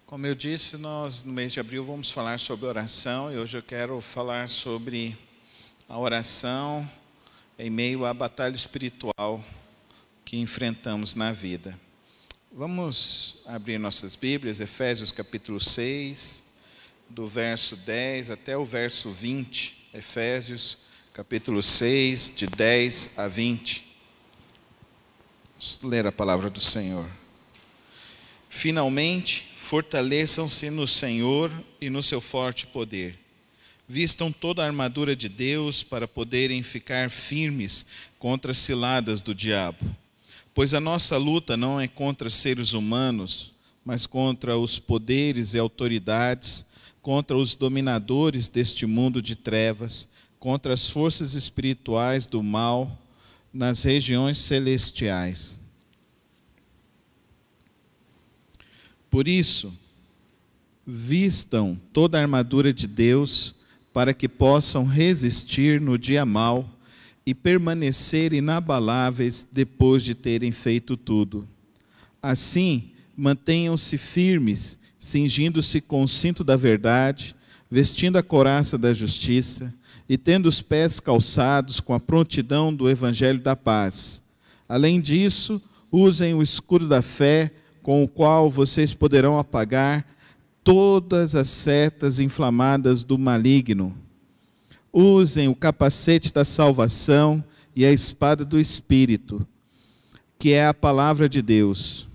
Como eu disse, nós no mês de abril vamos falar sobre oração e hoje eu quero falar sobre a oração em meio à batalha espiritual que enfrentamos na vida. Vamos abrir nossas Bíblias, Efésios capítulo 6, do verso 10 até o verso 20. Efésios capítulo 6, de 10 a 20. Vamos ler a palavra do Senhor. Finalmente, fortaleçam-se no Senhor e no seu forte poder. Vistam toda a armadura de Deus para poderem ficar firmes contra as ciladas do diabo. Pois a nossa luta não é contra seres humanos, mas contra os poderes e autoridades, contra os dominadores deste mundo de trevas, contra as forças espirituais do mal nas regiões celestiais. Por isso, vistam toda a armadura de Deus para que possam resistir no dia mau e permanecer inabaláveis depois de terem feito tudo. Assim, mantenham-se firmes, cingindo-se com o cinto da verdade, vestindo a couraça da justiça e tendo os pés calçados com a prontidão do evangelho da paz. Além disso, usem o escudo da fé, com o qual vocês poderão apagar todas as setas inflamadas do maligno. Usem o capacete da salvação e a espada do Espírito, que é a palavra de Deus.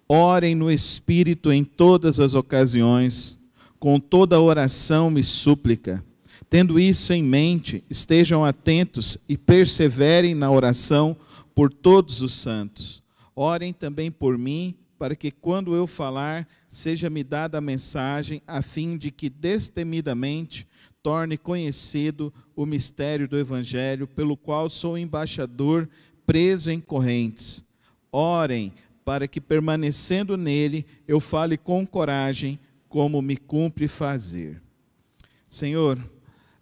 Orem no Espírito em todas as ocasiões, com toda oração e súplica. Tendo isso em mente, estejam atentos e perseverem na oração por todos os santos. Orem também por mim, para que quando eu falar, seja-me dada a mensagem, a fim de que destemidamente torne conhecido o mistério do Evangelho, pelo qual sou embaixador preso em correntes. Orem para que, permanecendo nele, eu fale com coragem, como me cumpre fazer. Senhor,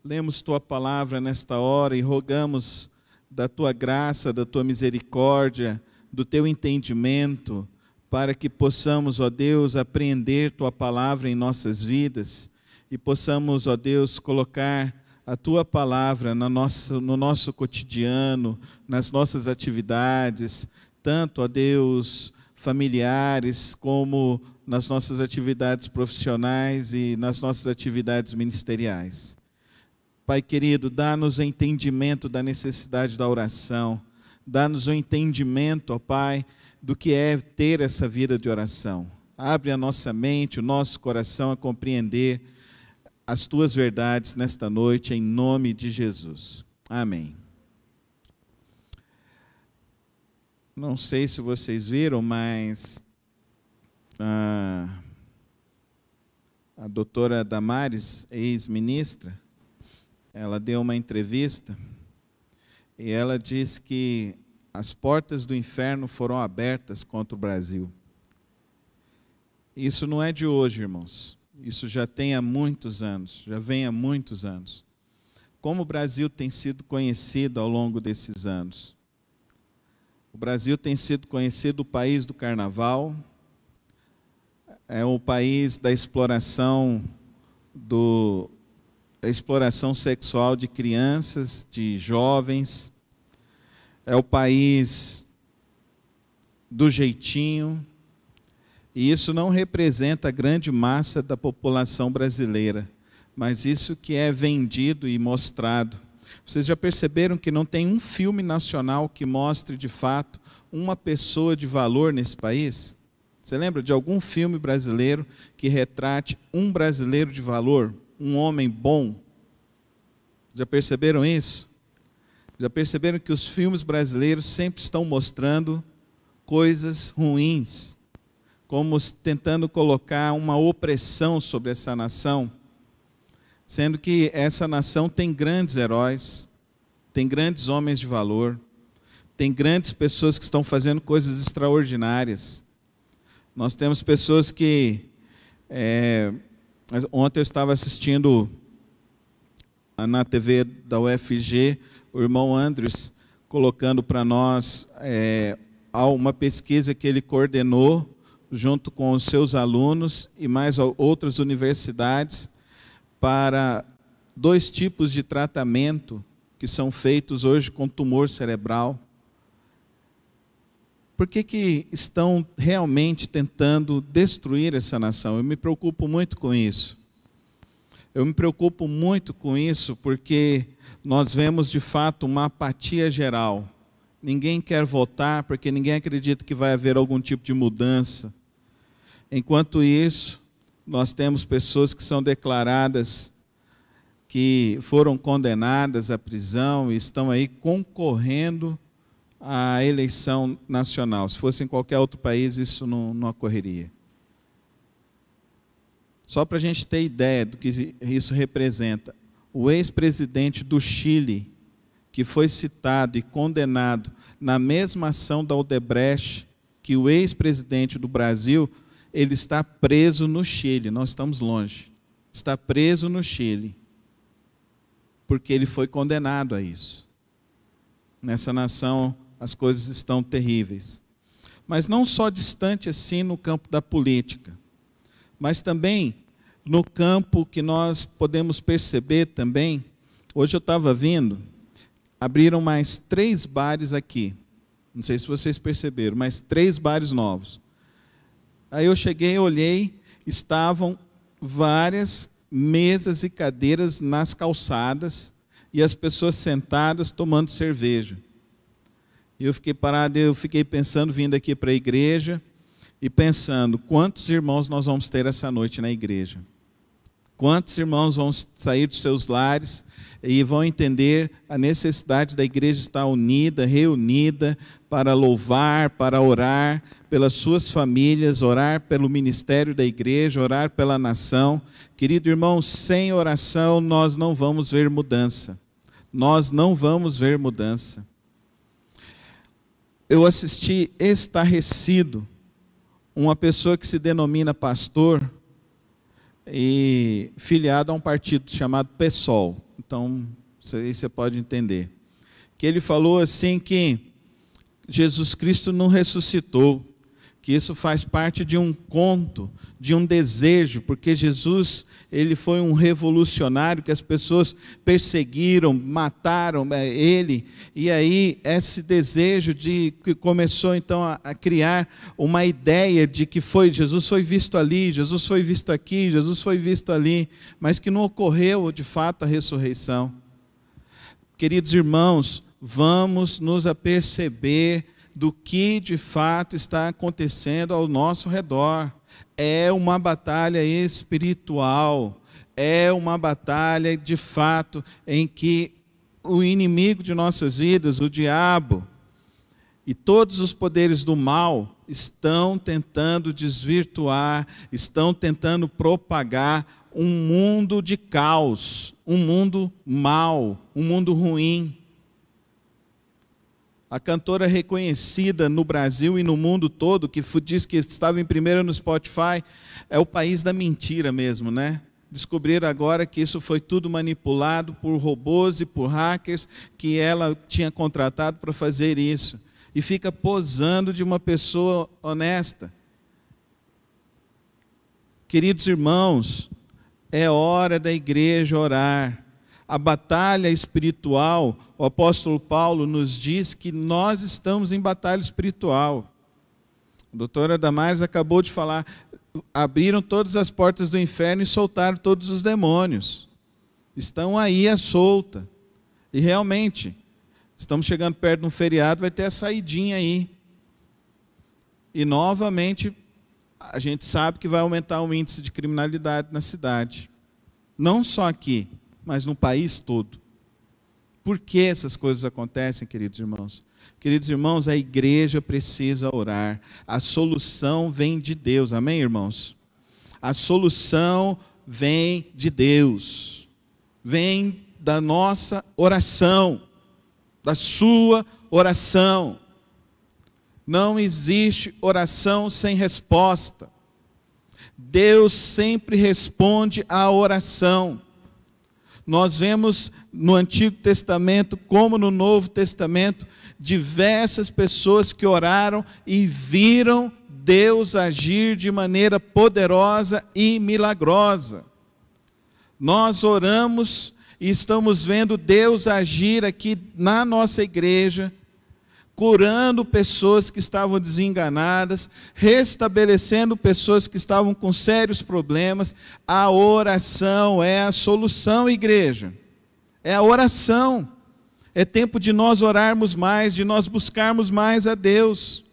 lemos Tua palavra nesta hora e rogamos da Tua graça, da Tua misericórdia, do Teu entendimento, para que possamos, ó Deus, apreender Tua palavra em nossas vidas e possamos, ó Deus, colocar a Tua palavra no nosso cotidiano, nas nossas atividades, tanto, ó Deus, familiares, como nas nossas atividades profissionais e nas nossas atividades ministeriais. Pai querido, dá-nos o entendimento da necessidade da oração, dá-nos o entendimento, ó Pai, do que é ter essa vida de oração. Abre a nossa mente, o nosso coração a compreender as Tuas verdades nesta noite, em nome de Jesus. Amém. Não sei se vocês viram, mas a doutora Damares, ex-ministra, ela deu uma entrevista e ela disse que as portas do inferno foram abertas contra o Brasil. Isso não é de hoje, irmãos. Isso já tem há muitos anos, já vem há muitos anos. Como o Brasil tem sido conhecido ao longo desses anos? O Brasil tem sido conhecido o país do carnaval, é o país da exploração sexual de crianças, de jovens, é o país do jeitinho, e isso não representa a grande massa da população brasileira, mas isso que é vendido e mostrado. Vocês já perceberam que não tem um filme nacional que mostre de fato uma pessoa de valor nesse país? Você lembra de algum filme brasileiro que retrate um brasileiro de valor, um homem bom? Já perceberam isso? Já perceberam que os filmes brasileiros sempre estão mostrando coisas ruins, como tentando colocar uma opressão sobre essa nação, sendo que essa nação tem grandes heróis, tem grandes homens de valor, tem grandes pessoas que estão fazendo coisas extraordinárias. Nós temos pessoas que... ontem eu estava assistindo na TV da UFG, o irmão Andres colocando para nós uma pesquisa que ele coordenou junto com os seus alunos e mais outras universidades, para 2 tipos de tratamento que são feitos hoje com tumor cerebral. Por que estão realmente tentando destruir essa nação? Eu me preocupo muito com isso. Eu me preocupo muito com isso porque nós vemos de fato uma apatia geral. Ninguém quer votar porque ninguém acredita que vai haver algum tipo de mudança. Enquanto isso, nós temos pessoas que são declaradas, que foram condenadas à prisão e estão aí concorrendo à eleição nacional. Se fosse em qualquer outro país, isso não ocorreria. Só para a gente ter ideia do que isso representa, o ex-presidente do Chile, que foi citado e condenado na mesma ação da Odebrecht que o ex-presidente do Brasil, ele está preso no Chile, nós estamos longe. Está preso no Chile, porque ele foi condenado a isso. Nessa nação as coisas estão terríveis. Mas não só distante assim no campo da política, mas também no campo que nós podemos perceber também. Hoje eu estava vindo, abriram mais 3 bares aqui. Não sei se vocês perceberam, mas 3 bares novos. Aí eu cheguei, olhei, estavam várias mesas e cadeiras nas calçadas e as pessoas sentadas tomando cerveja. E eu fiquei parado, eu fiquei pensando, vindo aqui para a igreja e pensando, quantos irmãos nós vamos ter essa noite na igreja? Quantos irmãos vão sair dos seus lares e vão entender a necessidade da igreja estar unida, reunida, para louvar, para orar pelas suas famílias, orar pelo ministério da igreja, orar pela nação. Querido irmão, sem oração nós não vamos ver mudança. Nós não vamos ver mudança. Eu assisti estarrecido uma pessoa que se denomina pastor e filiado a um partido chamado PSOL. Então, isso aí você pode entender. Que ele falou assim que Jesus Cristo não ressuscitou, que isso faz parte de um conto, de um desejo, porque Jesus, ele foi um revolucionário que as pessoas perseguiram, mataram ele, e aí esse desejo que começou então a criar uma ideia de que Jesus foi visto ali, Jesus foi visto aqui, Jesus foi visto ali, mas que não ocorreu de fato a ressurreição. Queridos irmãos, vamos nos aperceber do que de fato está acontecendo ao nosso redor. É uma batalha espiritual, é uma batalha de fato em que o inimigo de nossas vidas, o diabo e todos os poderes do mal estão tentando desvirtuar, estão tentando propagar um mundo de caos, um mundo mau, um mundo ruim. A cantora reconhecida no Brasil e no mundo todo, que diz que estava em primeiro no Spotify, é o país da mentira mesmo, né? Descobriram agora que isso foi tudo manipulado por robôs e por hackers que ela tinha contratado para fazer isso. E fica posando de uma pessoa honesta. Queridos irmãos, é hora da igreja orar. A batalha espiritual, o apóstolo Paulo nos diz que nós estamos em batalha espiritual. A doutora Damares acabou de falar, abriram todas as portas do inferno e soltaram todos os demônios. Estão aí à solta. E realmente, estamos chegando perto de um feriado, vai ter a saidinha aí. E novamente, a gente sabe que vai aumentar o índice de criminalidade na cidade. Não só aqui, mas no país todo. Por que essas coisas acontecem, queridos irmãos? Queridos irmãos, a igreja precisa orar. A solução vem de Deus. Amém, irmãos? A solução vem de Deus. Vem da nossa oração, da sua oração. Não existe oração sem resposta. Deus sempre responde à oração. Nós vemos no Antigo Testamento, como no Novo Testamento, diversas pessoas que oraram e viram Deus agir de maneira poderosa e milagrosa. Nós oramos e estamos vendo Deus agir aqui na nossa igreja, curando pessoas que estavam desenganadas, restabelecendo pessoas que estavam com sérios problemas. A oração é a solução, igreja. É a oração. É tempo de nós orarmos mais, de nós buscarmos mais a Deus,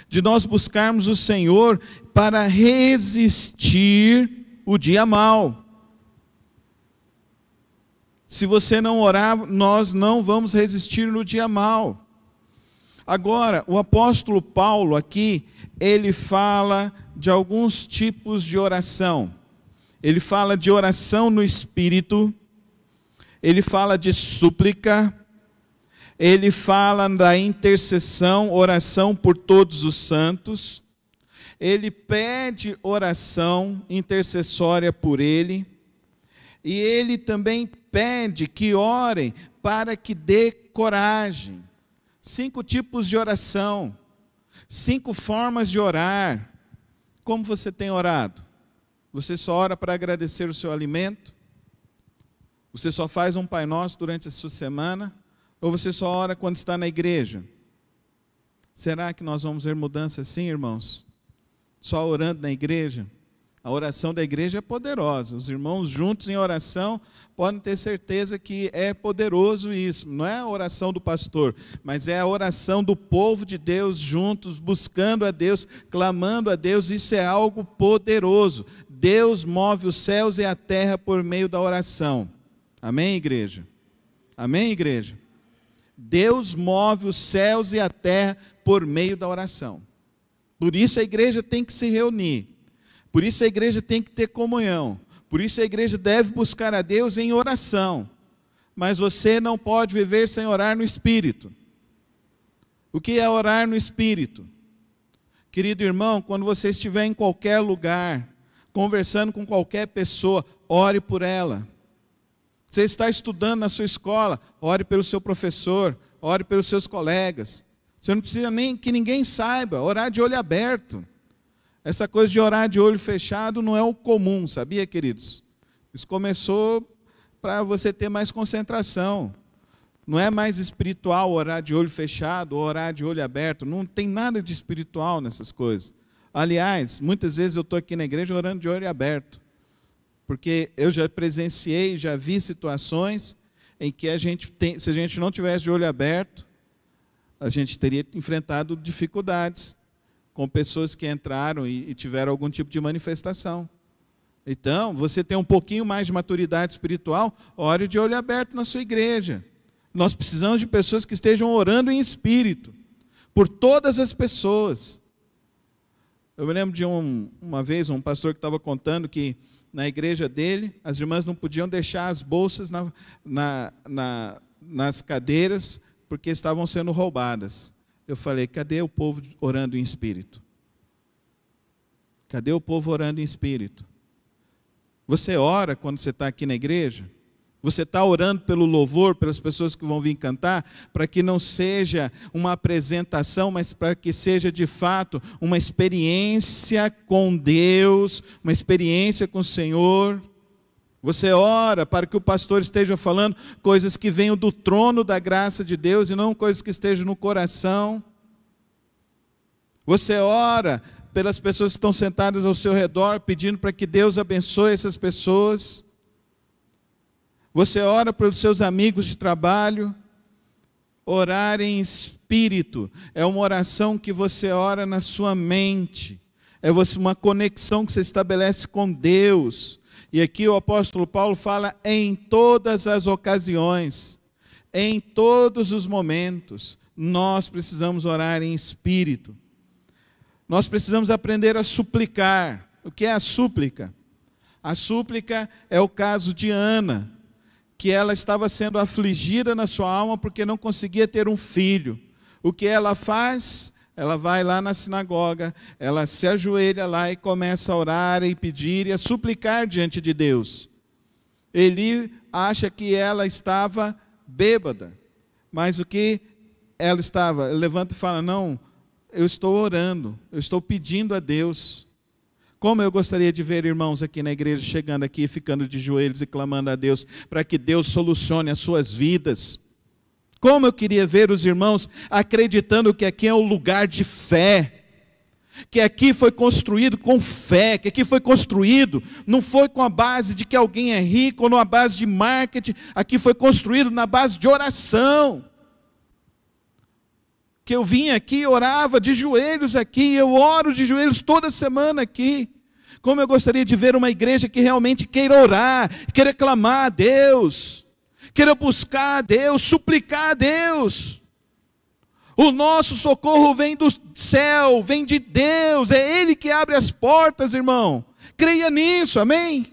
de nós buscarmos o Senhor para resistir o dia mau. Se você não orar, nós não vamos resistir no dia mau. Agora, o apóstolo Paulo aqui, ele fala de alguns tipos de oração. Ele fala de oração no Espírito, ele fala de súplica, ele fala da intercessão, oração por todos os santos, ele pede oração intercessória por ele, e ele também pede que orem para que dê coragem. 5 tipos de oração, 5 formas de orar. Como você tem orado? Você só ora para agradecer o seu alimento? Você só faz um Pai Nosso durante a sua semana? Ou você só ora quando está na igreja? Será que nós vamos ver mudança assim, irmãos? Só orando na igreja? A oração da igreja é poderosa. Os irmãos juntos em oração podem ter certeza que é poderoso isso. Não é a oração do pastor, mas é a oração do povo de Deus juntos, buscando a Deus, clamando a Deus. Isso é algo poderoso. Deus move os céus e a terra por meio da oração. Amém, igreja? Amém, igreja? Deus move os céus e a terra por meio da oração. Por isso a igreja tem que se reunir. Por isso a igreja tem que ter comunhão. Por isso a igreja deve buscar a Deus em oração. Mas você não pode viver sem orar no Espírito. O que é orar no Espírito? Querido irmão, quando você estiver em qualquer lugar, conversando com qualquer pessoa, ore por ela. Você está estudando na sua escola, ore pelo seu professor, ore pelos seus colegas. Você não precisa nem que ninguém saiba, orar de olho aberto. Essa coisa de orar de olho fechado não é o comum, sabia, queridos? Isso começou para você ter mais concentração. Não é mais espiritual orar de olho fechado ou orar de olho aberto. Não tem nada de espiritual nessas coisas. Aliás, muitas vezes eu estou aqui na igreja orando de olho aberto. Porque eu já presenciei, já vi situações em que se a gente não tivesse de olho aberto, a gente teria enfrentado dificuldades com pessoas que entraram e tiveram algum tipo de manifestação. Então, você tem um pouquinho mais de maturidade espiritual, ore de olho aberto na sua igreja. Nós precisamos de pessoas que estejam orando em espírito, por todas as pessoas. Eu me lembro de uma vez, um pastor que estava contando que na igreja dele, as irmãs não podiam deixar as bolsas nas cadeiras, porque estavam sendo roubadas. Eu falei, cadê o povo orando em espírito? Cadê o povo orando em espírito? Você ora quando você está aqui na igreja? Você está orando pelo louvor, pelas pessoas que vão vir cantar, para que não seja uma apresentação, mas para que seja de fato uma experiência com Deus, uma experiência com o Senhor. Você ora para que o pastor esteja falando coisas que venham do trono da graça de Deus e não coisas que estejam no coração. Você ora pelas pessoas que estão sentadas ao seu redor, pedindo para que Deus abençoe essas pessoas. Você ora pelos seus amigos de trabalho. Orar em espírito é uma oração que você ora na sua mente. É uma conexão que você estabelece com Deus. E aqui o apóstolo Paulo fala em todas as ocasiões, em todos os momentos, nós precisamos orar em espírito. Nós precisamos aprender a suplicar. O que é a súplica? A súplica é o caso de Ana, que ela estava sendo afligida na sua alma porque não conseguia ter um filho. O que ela faz? Ela vai lá na sinagoga, ela se ajoelha lá e começa a orar e pedir e a suplicar diante de Deus. Eli acha que ela estava bêbada, mas o que ela estava? Ele levanta e fala, não, eu estou orando, eu estou pedindo a Deus. Como eu gostaria de ver irmãos aqui na igreja, chegando aqui, ficando de joelhos e clamando a Deus, para que Deus solucione as suas vidas. Como eu queria ver os irmãos acreditando que aqui é um lugar de fé, que aqui foi construído com fé, que aqui foi construído, não foi com a base de que alguém é rico, ou numa base de marketing, aqui foi construído na base de oração. Que eu vim aqui, orava de joelhos aqui, eu oro de joelhos toda semana aqui. Como eu gostaria de ver uma igreja que realmente queira orar, queira clamar a Deus, queira buscar a Deus, suplicar a Deus. O nosso socorro vem do céu, vem de Deus, é Ele que abre as portas, irmão. Creia nisso, amém?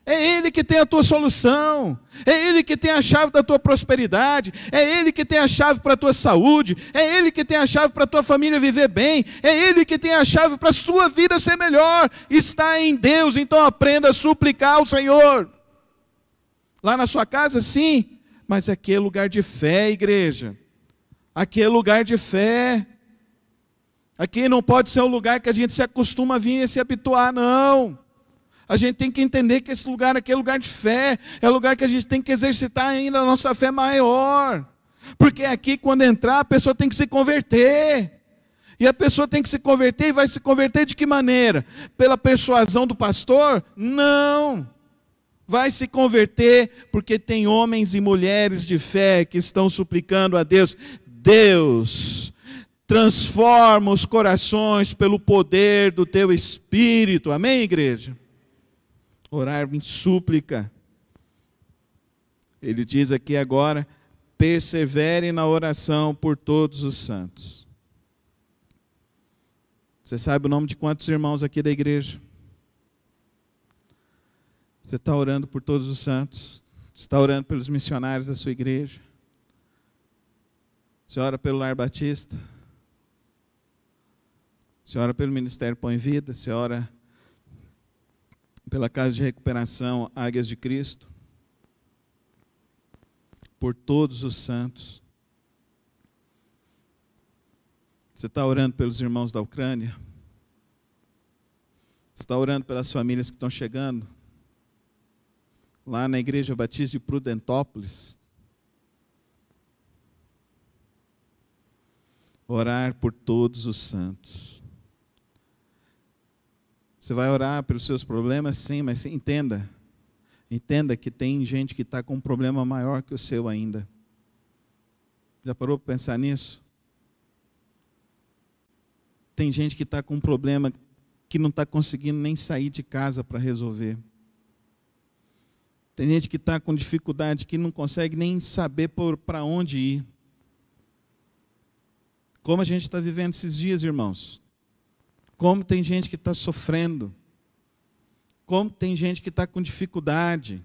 É Ele que tem a tua solução, é Ele que tem a chave da tua prosperidade, é Ele que tem a chave para a tua saúde, é Ele que tem a chave para a tua família viver bem, é Ele que tem a chave para a sua vida ser melhor, está em Deus. Então aprenda a suplicar ao Senhor. Lá na sua casa sim, mas aqui é lugar de fé, igreja, aqui é lugar de fé, aqui não pode ser um lugar que a gente se acostuma a vir e se habituar, não. A gente tem que entender que esse lugar aqui é lugar de fé, é lugar que a gente tem que exercitar ainda a nossa fé maior. Porque aqui, quando entrar, a pessoa tem que se converter. E a pessoa tem que se converter, e vai se converter de que maneira? Pela persuasão do pastor? Não. Vai se converter porque tem homens e mulheres de fé que estão suplicando a Deus. Deus, transforma os corações pelo poder do teu Espírito. Amém, igreja? Orar em súplica. Ele diz aqui agora, persevere na oração por todos os santos. Você sabe o nome de quantos irmãos aqui da igreja? Você está orando por todos os santos? Você está orando pelos missionários da sua igreja? Você ora pelo Lar Batista? Você ora pelo Ministério Põe Vida? Você ora pela Casa de Recuperação Águias de Cristo, por todos os santos. Você está orando pelos irmãos da Ucrânia? Você está orando pelas famílias que estão chegando? Lá na Igreja Batista de Prudentópolis. Orar por todos os santos. Você vai orar pelos seus problemas? Sim, mas entenda. Entenda que tem gente que está com um problema maior que o seu ainda. Já parou para pensar nisso? Tem gente que está com um problema que não está conseguindo nem sair de casa para resolver. Tem gente que está com dificuldade, que não consegue nem saber para onde ir. Como a gente está vivendo esses dias, irmãos? Como tem gente que está sofrendo. Como tem gente que está com dificuldade.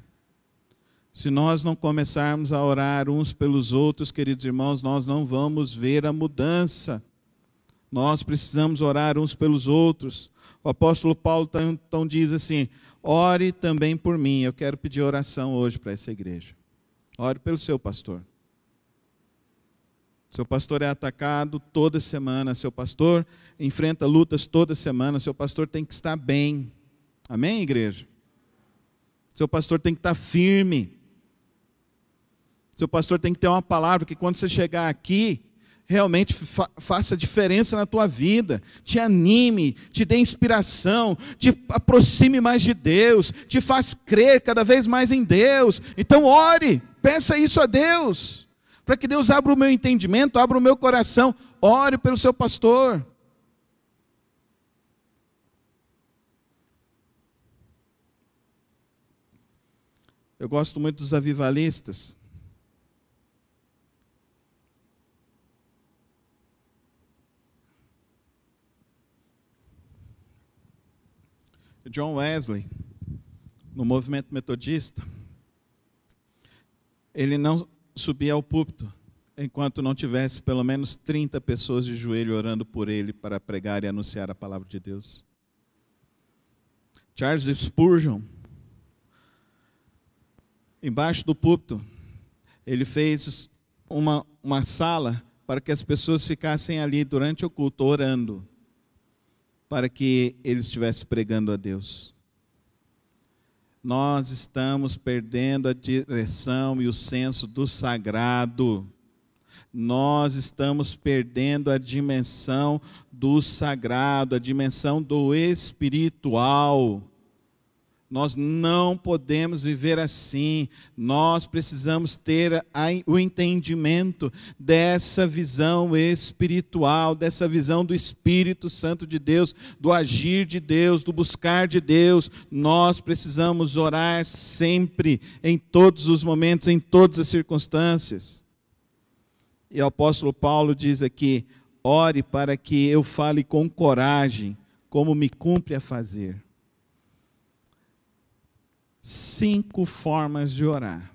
Se nós não começarmos a orar uns pelos outros, queridos irmãos, nós não vamos ver a mudança. Nós precisamos orar uns pelos outros. O apóstolo Paulo então diz assim, ore também por mim. Eu quero pedir oração hoje para essa igreja. Ore pelo seu pastor. Seu pastor é atacado toda semana, seu pastor enfrenta lutas toda semana, seu pastor tem que estar bem. Amém, igreja? Seu pastor tem que estar firme. Seu pastor tem que ter uma palavra que quando você chegar aqui, realmente faça diferença na tua vida, te anime, te dê inspiração, te aproxime mais de Deus, te faz crer cada vez mais em Deus. Então ore, peça isso a Deus. Para que Deus abra o meu entendimento, abra o meu coração. Ore pelo seu pastor. Eu gosto muito dos avivalistas. John Wesley, no movimento metodista, ele não subia ao púlpito enquanto não tivesse pelo menos 30 pessoas de joelho orando por ele para pregar e anunciar a palavra de Deus. Charles Spurgeon, embaixo do púlpito, ele fez uma sala para que as pessoas ficassem ali durante o culto orando, para que ele estivesse pregando a Deus. Nós estamos perdendo a direção e o senso do sagrado. Nós estamos perdendo a dimensão do sagrado, a dimensão do espiritual. Nós não podemos viver assim. Nós precisamos ter o entendimento dessa visão espiritual, dessa visão do Espírito Santo de Deus, do agir de Deus, do buscar de Deus. Nós precisamos orar sempre, em todos os momentos, em todas as circunstâncias. E o apóstolo Paulo diz aqui: ore para que eu fale com coragem, como me cumpre a fazer. 5 formas de orar.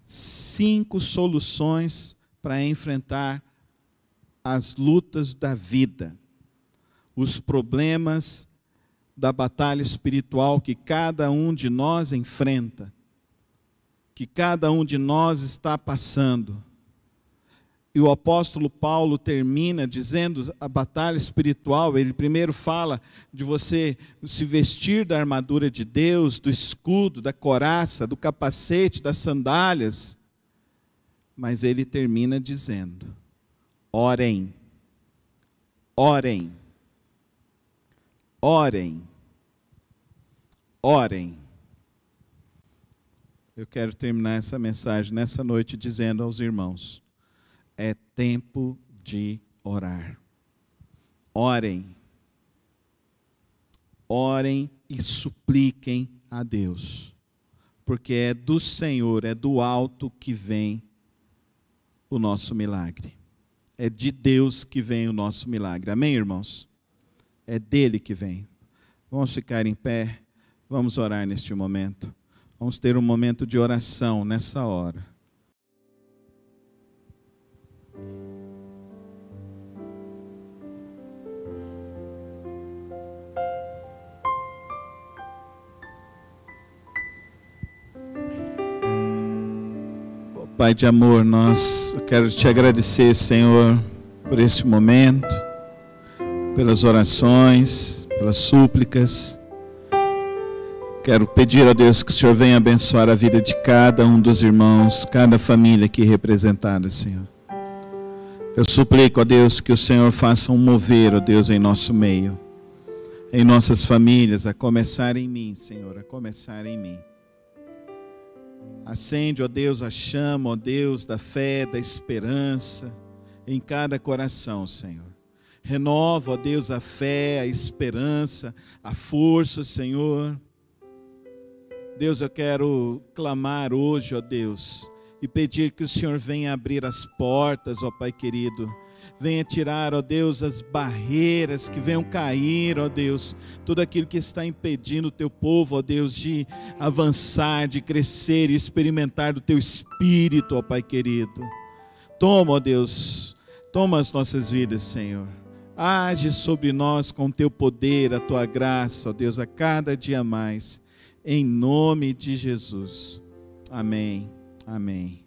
5 soluções para enfrentar as lutas da vida, os problemas da batalha espiritual que cada um de nós enfrenta, que cada um de nós está passando. E o apóstolo Paulo termina dizendo a batalha espiritual. Ele primeiro fala de você se vestir da armadura de Deus, do escudo, da couraça, do capacete, das sandálias. Mas ele termina dizendo: orem, orem, orem, orem. Eu quero terminar essa mensagem nessa noite dizendo aos irmãos: é tempo de orar. Orem. Orem e supliquem a Deus. Porque é do Senhor, é do alto que vem o nosso milagre. É de Deus que vem o nosso milagre. Amém, irmãos? É dele que vem. Vamos ficar em pé. Vamos orar neste momento. Vamos ter um momento de oração nessa hora. Pai de amor, eu quero te agradecer, Senhor, por esse momento, pelas orações, pelas súplicas. Quero pedir a Deus que o Senhor venha abençoar a vida de cada um dos irmãos, cada família aqui representada, Senhor. Eu suplico a Deus que o Senhor faça um mover, ó Deus, em nosso meio, em nossas famílias, a começar em mim, Senhor, a começar em mim. Acende, ó Deus, a chama, ó Deus, da fé, da esperança em cada coração, Senhor. Renova, ó Deus, a fé, a esperança, a força, Senhor. Deus, eu quero clamar hoje, ó Deus, e pedir que o Senhor venha abrir as portas, ó Pai querido. Venha tirar, ó Deus, as barreiras que venham cair, ó Deus, tudo aquilo que está impedindo o teu povo, ó Deus, de avançar, de crescer e experimentar do teu Espírito, ó Pai querido. Toma, ó Deus, toma as nossas vidas, Senhor. Age sobre nós com o teu poder, a tua graça, ó Deus, a cada dia mais, em nome de Jesus. Amém, amém.